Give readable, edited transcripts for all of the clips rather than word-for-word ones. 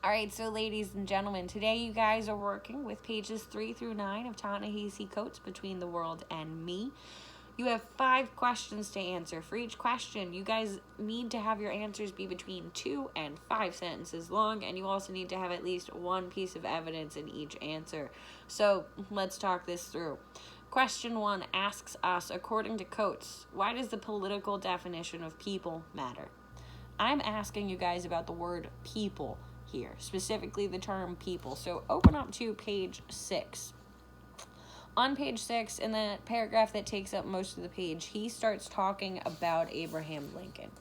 All right, so ladies and gentlemen, today you guys are working with pages 3 through 9 of Ta-Nehisi Coates' Between the World and Me. You have 5 questions to answer. For each question, you guys need to have your answers be between 2 and 5 sentences long, and you also need to have at least one piece of evidence in each answer. So let's talk this through. Question 1 asks us, according to Coates, why does the political definition of people matter? I'm asking you guys about the word people here, specifically the term people. So open up to page 6. On page 6, in the paragraph that takes up most of the page, he starts talking about Abraham Lincoln.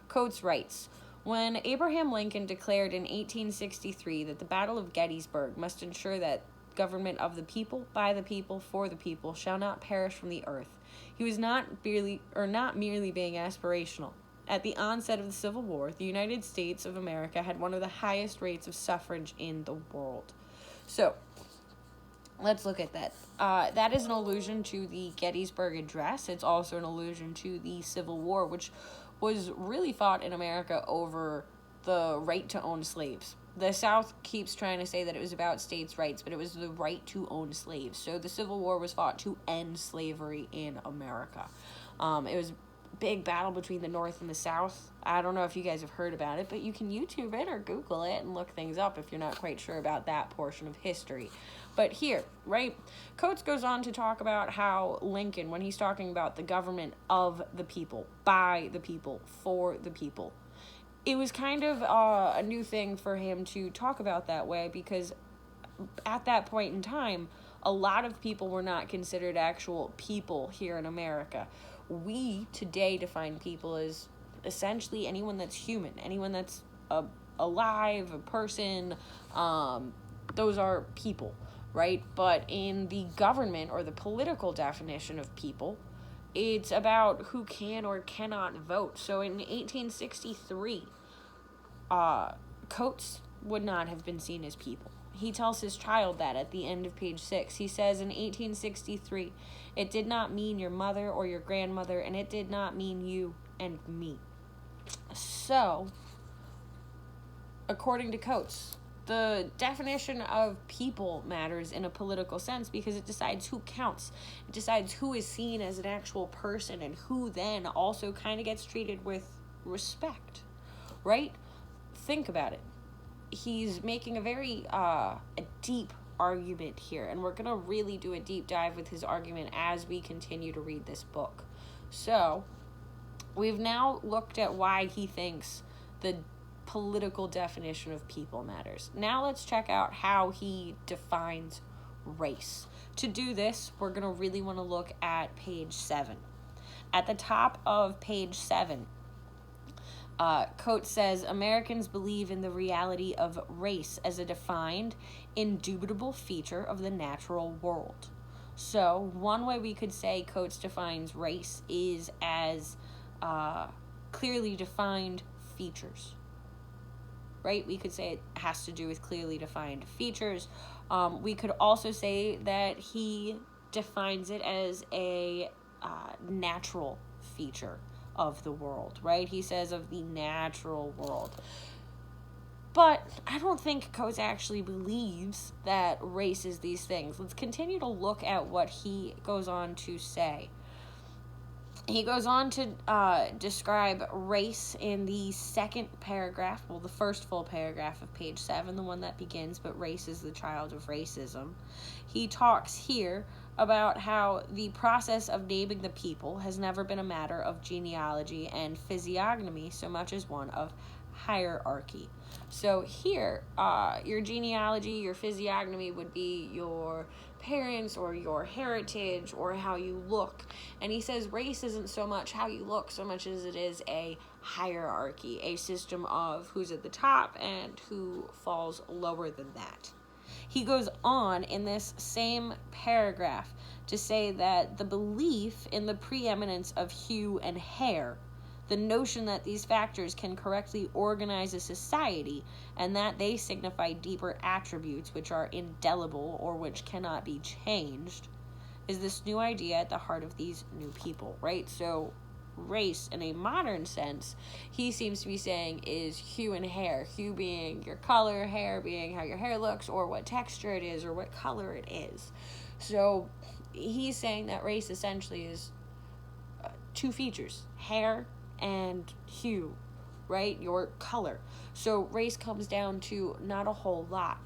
Coates writes, when Abraham Lincoln declared in 1863 that the Battle of Gettysburg must ensure that government of the people, by the people, for the people, shall not perish from the earth, he was not merely being aspirational. At the onset of the Civil War, the United States of America had one of the highest rates of suffrage in the world. So, let's look at that. That is an allusion to the Gettysburg Address. It's also an allusion to the Civil War, which was really fought in America over the right to own slaves. The South keeps trying to say that it was about states' rights, but it was the right to own slaves. So the Civil War was fought to end slavery in America. It was big battle between the North and the South. I don't know if you guys have heard about it, but you can YouTube it or Google it and look things up if you're not quite sure about that portion of history. But here, right, Coates goes on to talk about how Lincoln, when he's talking about the government of the people, by the people, for the people, it was kind of a new thing for him to talk about that way, because at that point in time, a lot of people were not considered actual people here in America. We today define people as essentially anyone that's human, anyone that's alive, a person. Those are people, right? But in the government or the political definition of people, it's about who can or cannot vote. So in 1863, Coates would not have been seen as people. He tells his child that at the end of page 6. He says in 1863, it did not mean your mother or your grandmother, and it did not mean you and me. So, according to Coates, the definition of people matters in a political sense because it decides who counts. It decides who is seen as an actual person and who then also kind of gets treated with respect, right? Think about it. He's making a very a deep argument here, and we're going to really do a deep dive with his argument as we continue to read this book. So, we've now looked at why he thinks the political definition of people matters. Now let's check out how he defines race. To do this, we're going to really want to look at page 7. At the top of page 7, Coates says, Americans believe in the reality of race as a defined, indubitable feature of the natural world. So, one way we could say Coates defines race is as clearly defined features. Right? We could say it has to do with clearly defined features. We could also say that he defines it as a natural feature of the world, right? He says of the natural world. But I don't think Coates actually believes that race is these things. Let's continue to look at what he goes on to say. He goes on to describe race in the second paragraph, well, the first full paragraph of page 7, the one that begins, but race is the child of racism. He talks here about how the process of naming the people has never been a matter of genealogy and physiognomy so much as one of hierarchy. So here, your genealogy, your physiognomy would be your parents or your heritage or how you look. And he says race isn't so much how you look so much as it is a hierarchy, a system of who's at the top and who falls lower than that. He goes on in this same paragraph to say that the belief in the preeminence of hue and hair, the notion that these factors can correctly organize a society and that they signify deeper attributes which are indelible or which cannot be changed, is this new idea at the heart of these new people, right? So race in a modern sense, he seems to be saying is hue and hair. Hue being your color, hair being how your hair looks, or what texture it is, or what color it is. So he's saying that race essentially is two features, hair and hue, right? Your color. So race comes down to not a whole lot.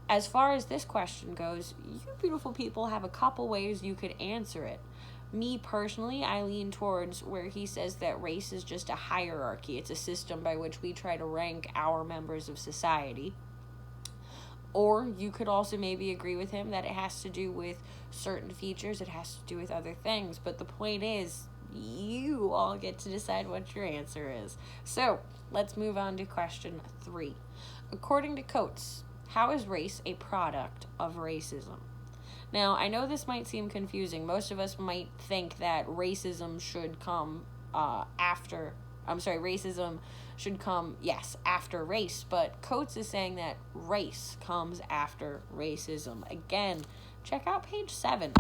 As far as this question goes, you beautiful people have a couple ways you could answer it. Me personally, I lean towards where he says that race is just a hierarchy. It's a system by which we try to rank our members of society. Or you could also maybe agree with him that it has to do with certain features, it has to do with other things. But the point is, you all get to decide what your answer is. So, let's move on to question 3. According to Coates, how is race a product of racism? Now, I know this might seem confusing. Most of us might think that racism should come racism should come, after race. But Coates is saying that race comes after racism. Again, check out page 7.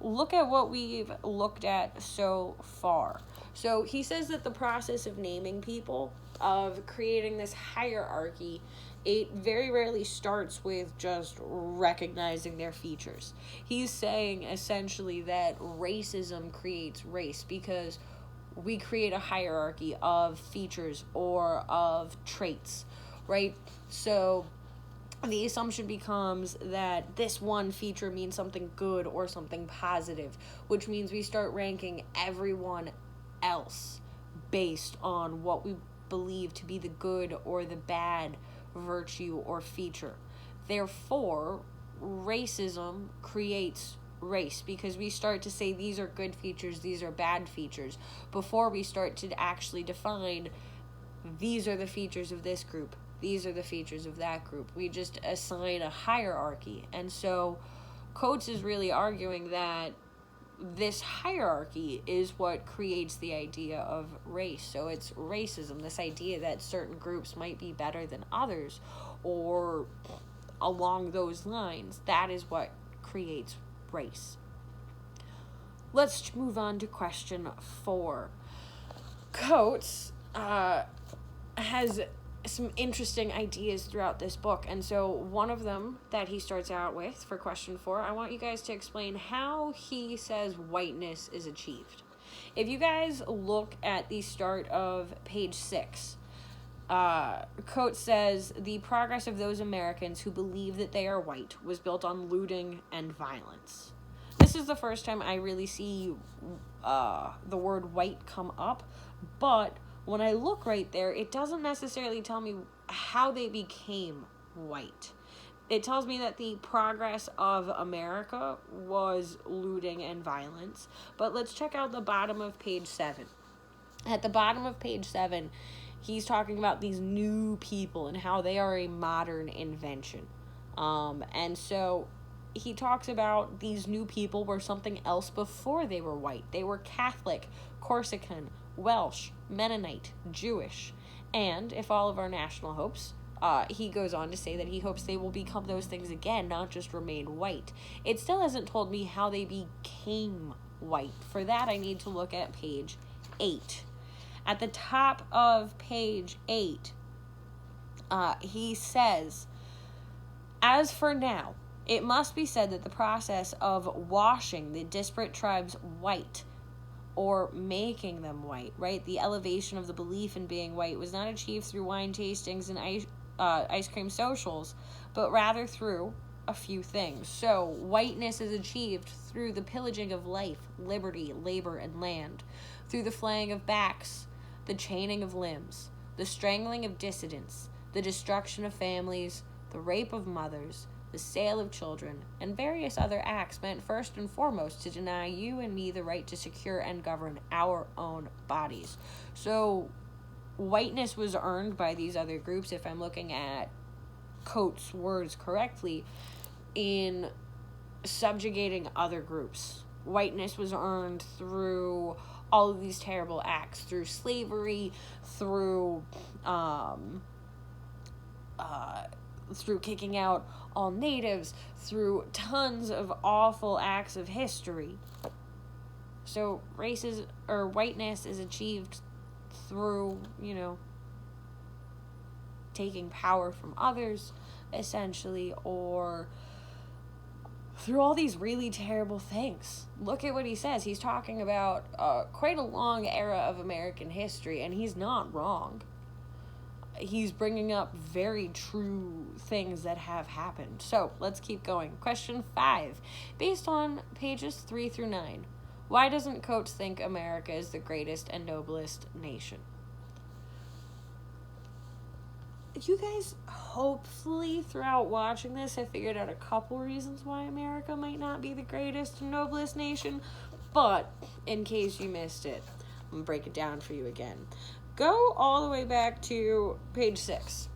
Look at what we've looked at so far. So he says that the process of naming people, of creating this hierarchy, it very rarely starts with just recognizing their features. He's saying essentially that racism creates race because we create a hierarchy of features or of traits, right? So the assumption becomes that this one feature means something good or something positive, which means we start ranking everyone else based on what we believe to be the good or the bad virtue or feature. Therefore, racism creates race because we start to say these are good features, these are bad features, before we start to actually define these are the features of this group, these are the features of that group. We just assign a hierarchy. And so Coates is really arguing that this hierarchy is what creates the idea of race. So it's racism, this idea that certain groups might be better than others, or along those lines. That is what creates race. Let's move on to question 4. Coates has some interesting ideas throughout this book, and so one of them that he starts out with for question 4, I want you guys to explain how he says whiteness is achieved. If you guys look at the start of page 6, Coates says the progress of those Americans who believe that they are white was built on looting and violence. This is the first time I really see the word white come up, but when I look right there, it doesn't necessarily tell me how they became white. It tells me that the progress of America was looting and violence. But let's check out the bottom of page 7. At the bottom of page 7, he's talking about these new people and how they are a modern invention. And so he talks about these new people were something else before they were white. They were Catholic, Corsican, Welsh, Mennonite, Jewish, and if all of our national hopes, he goes on to say that he hopes they will become those things again, not just remain white. It still hasn't told me how they became white. For that, I need to look at page 8. At the top of page 8, he says, as for now, it must be said that the process of washing the disparate tribes white, or making them white, right? The elevation of the belief in being white was not achieved through wine tastings and ice cream socials, but rather through a few things. So, whiteness is achieved through the pillaging of life, liberty, labor, and land, through the flaying of backs, the chaining of limbs, the strangling of dissidents, the destruction of families, the rape of mothers, the sale of children, and various other acts meant first and foremost to deny you and me the right to secure and govern our own bodies. So, whiteness was earned by these other groups, if I'm looking at Coates' words correctly, in subjugating other groups. Whiteness was earned through all of these terrible acts, through slavery, through kicking out all natives, through tons of awful acts of history. So races or whiteness is achieved through, taking power from others, essentially, or through all these really terrible things. Look at what he says. He's talking about quite a long era of American history, and he's not wrong. He's bringing up very true things that have happened. So let's keep going. Question 5, based on pages 3 through 9. Why doesn't Coates think America is the greatest and noblest nation? You guys, hopefully, throughout watching this, have figured out a couple reasons why America might not be the greatest and noblest nation. But, in case you missed it, I'm going to break it down for you again. Go all the way back to page 6.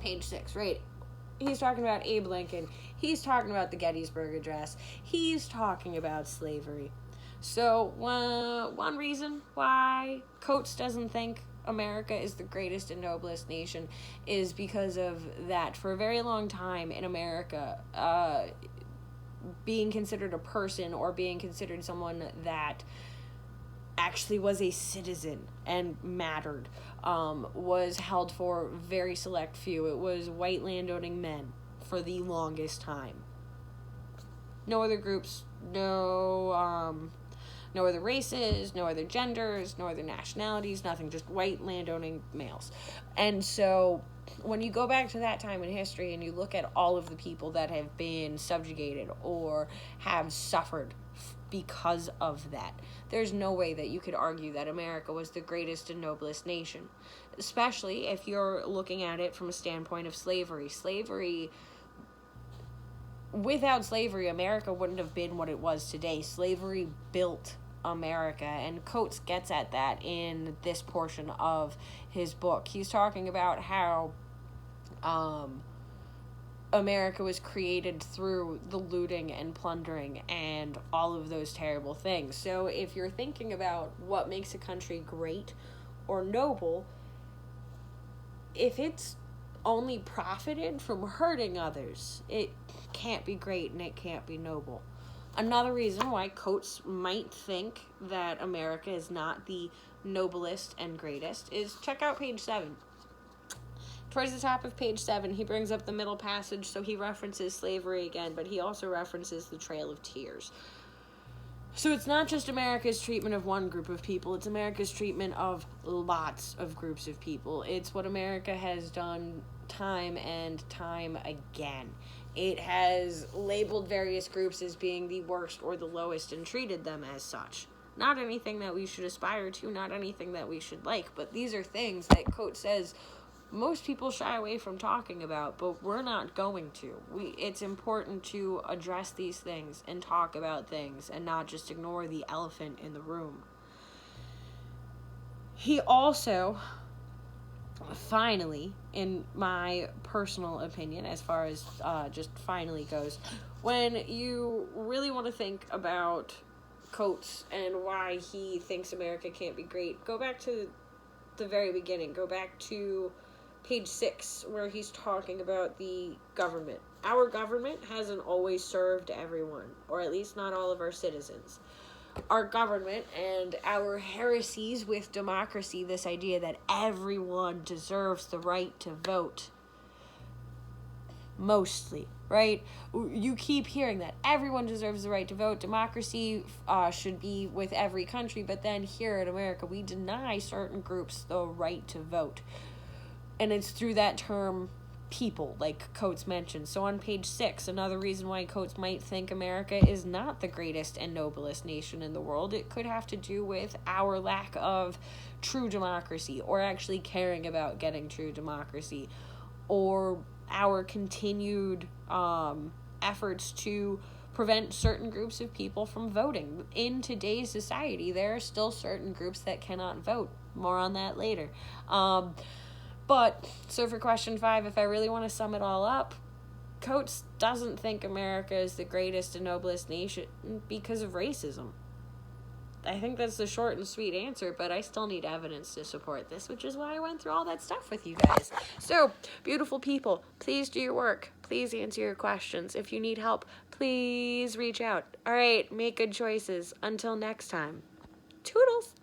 Page 6, right? He's talking about Abe Lincoln. He's talking about the Gettysburg Address. He's talking about slavery. So, one reason why Coates doesn't think America is the greatest and noblest nation is because of that. For a very long time in America, being considered a person or being considered someone that actually was a citizen and mattered was held for very select few. It was white landowning men for the longest time. No other groups, no other races, no other genders, no other nationalities, nothing, just white landowning males. And so when you go back to that time in history and you look at all of the people that have been subjugated or have suffered because of that, there's no way that you could argue that America was the greatest and noblest nation, especially if you're looking at it from a standpoint of slavery. Without slavery, America wouldn't have been what it was today. Slavery built America, and Coates gets at that in this portion of his book. He's talking about how America was created through the looting and plundering and all of those terrible things. So if you're thinking about what makes a country great or noble, if it's only profited from hurting others, it can't be great and it can't be noble. Another reason why Coates might think that America is not the noblest and greatest is check out page 7. Towards the top of page 7, he brings up the middle passage, so he references slavery again, but he also references the Trail of Tears. So it's not just America's treatment of one group of people, it's America's treatment of lots of groups of people. It's what America has done time and time again. It has labeled various groups as being the worst or the lowest and treated them as such. Not anything that we should aspire to, not anything that we should like, but these are things that Coates says most people shy away from talking about, but we're not going to. It's important to address these things and talk about things and not just ignore the elephant in the room. He also, finally, in my personal opinion, as far as just finally goes, when you really want to think about Coates and why he thinks America can't be great, go back to the very beginning. Go back to page 6, where he's talking about the government. Our government hasn't always served everyone, or at least not all of our citizens. Our government and our heresies with democracy, this idea that everyone deserves the right to vote, mostly, right? You keep hearing that everyone deserves the right to vote. Democracy should be with every country, but then here in America, we deny certain groups the right to vote. And it's through that term, people, like Coates mentioned. So on page 6, another reason why Coates might think America is not the greatest and noblest nation in the world, it could have to do with our lack of true democracy, or actually caring about getting true democracy, or our continued efforts to prevent certain groups of people from voting. In today's society, there are still certain groups that cannot vote. More on that later. But, so for question 5, if I really want to sum it all up, Coates doesn't think America is the greatest and noblest nation because of racism. I think that's the short and sweet answer, but I still need evidence to support this, which is why I went through all that stuff with you guys. So, beautiful people, please do your work. Please answer your questions. If you need help, please reach out. All right, make good choices. Until next time, toodles.